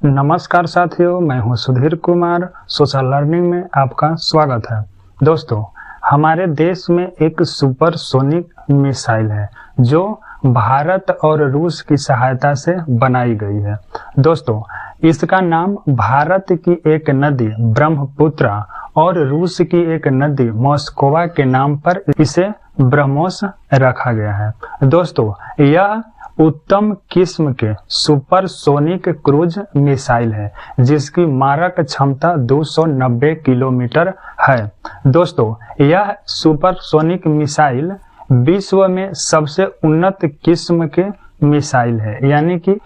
नमस्कार साथियों, मैं हूं सुधीर कुमार। सोशल लर्निंग में आपका स्वागत है। दोस्तों, हमारे देश में एक सुपरसोनिक मिसाइल है जो भारत और रूस की सहायता से बनाई गई है। दोस्तों, इसका नाम भारत की एक नदी ब्रह्मपुत्रा और रूस की एक नदी मॉस्कोवा के नाम पर इसे ब्रह्मोस रखा गया है। दोस्तों, यह उत्तम किस्म के सुपरसोनिक क्रूज मिसाइल है जिसकी मारक क्षमता 290 किलोमीटर है। दोस्तों, यह सुपरसोनिक मिसाइल विश्व में सबसे उन्नत किस्म के मिसाइल है, यानी कि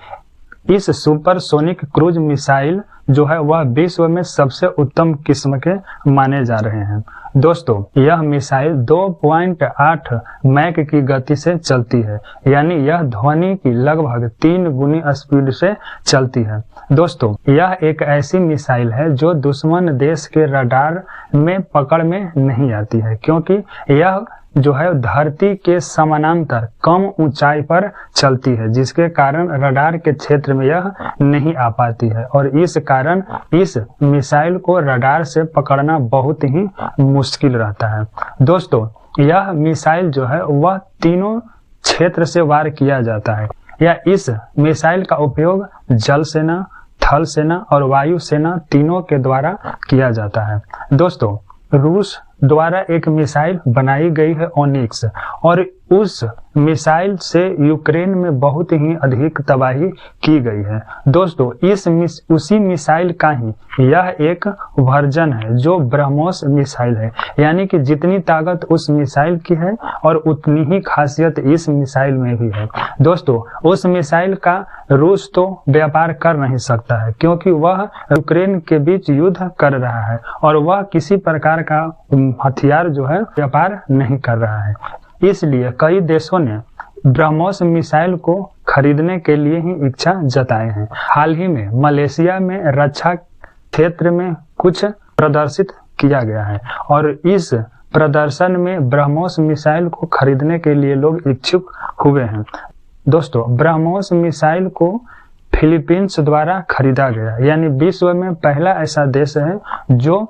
इस सुपरसोनिक क्रूज मिसाइल जो है वह विश्व में सबसे उत्तम किस्म के माने जा रहे हैं। दोस्तों, यह मिसाइल 2.8 मैक की गति से चलती है, यानी यह ध्वनि की लगभग 3 गुनी स्पीड से चलती है। दोस्तों, यह एक ऐसी मिसाइल है जो दुश्मन देश के रडार में पकड़ में नहीं आती है, क्योंकि यह जो है धरती के समानांतर कम ऊंचाई पर चलती है, जिसके कारण रडार के क्षेत्र में यह नहीं आ पाती है और इस कारण इस मिसाइल को रडार से पकड़ना बहुत ही मुश्किल रहता है। दोस्तों, यह मिसाइल जो है वह तीनों क्षेत्र से वार किया जाता है। या इस मिसाइल का उपयोग जल सेना, थल सेना और वायु सेना तीनों के द्वारा किया जाता है। दोस्तों, रूस द्वारा एक मिसाइल बनाई गई है ओनिक्स, और उस मिसाइल से यूक्रेन में बहुत ही अधिक तबाही की गई है। दोस्तों, उसी मिसाइल का ही यह एक वर्जन है जो ब्रह्मोस मिसाइल है, यानी कि जितनी ताकत उस मिसाइल की है और उतनी ही खासियत इस मिसाइल में भी है। दोस्तों, उस मिसाइल का रूस तो व्यापार कर नहीं सकता है, क्योंकि वह यूक्रेन के बीच युद्ध कर रहा है और वह किसी प्रकार का हथियार जो है व्यापार नहीं कर रहा है। इसलिए कई देशों ने ब्रह्मोस मिसाइल को खरीदने के लिए ही इच्छा जताए हैं। हाल ही में मलेशिया में रक्षा क्षेत्र में कुछ प्रदर्शित किया गया है और इस प्रदर्शन में ब्रह्मोस मिसाइल को खरीदने के लिए लोग इच्छुक हुए हैं। दोस्तों, ब्रह्मोस मिसाइल को फिलीपींस द्वारा खरीदा गया, यानी विश्व में पहला ऐसा देश है जो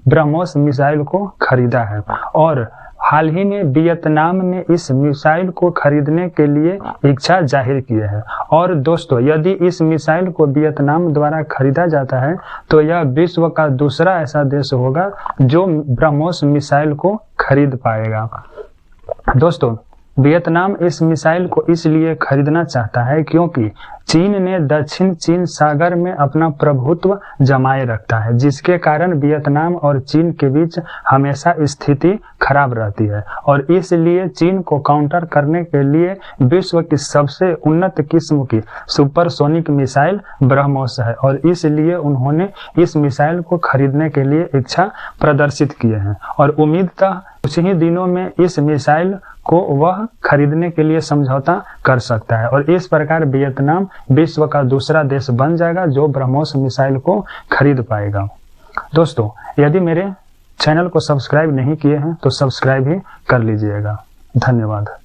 ब्रह्मोस मिसाइल को खरीदा है। और हाल ही में वियतनाम ने इस मिसाइल को खरीदने के लिए इच्छा जाहिर की है। और दोस्तों, यदि इस मिसाइल को वियतनाम द्वारा खरीदा जाता है तो यह विश्व का दूसरा ऐसा देश होगा जो ब्रह्मोस मिसाइल को खरीद पाएगा। दोस्तों, वियतनाम इस मिसाइल को इसलिए खरीदना चाहता है क्योंकि चीन ने दक्षिण चीन सागर में अपना प्रभुत्व जमाए रखता है, जिसके कारण वियतनाम और चीन के बीच हमेशा स्थिति खराब रहती है और इसलिए चीन को काउंटर करने के लिए विश्व की सबसे उन्नत किस्म की सुपरसोनिक मिसाइल ब्रह्मोस है और इसलिए उन्होंने इस मिसाइल को खरीदने के लिए इच्छा प्रदर्शित किए हैं और उम्मीदतः कुछ ही दिनों में इस मिसाइल को वह खरीदने के लिए समझौता कर सकता है और इस प्रकार वियतनाम विश्व का दूसरा देश बन जाएगा जो ब्रह्मोस मिसाइल को खरीद पाएगा। दोस्तों, यदि मेरे चैनल को सब्सक्राइब नहीं किए हैं तो सब्सक्राइब ही कर लीजिएगा। धन्यवाद।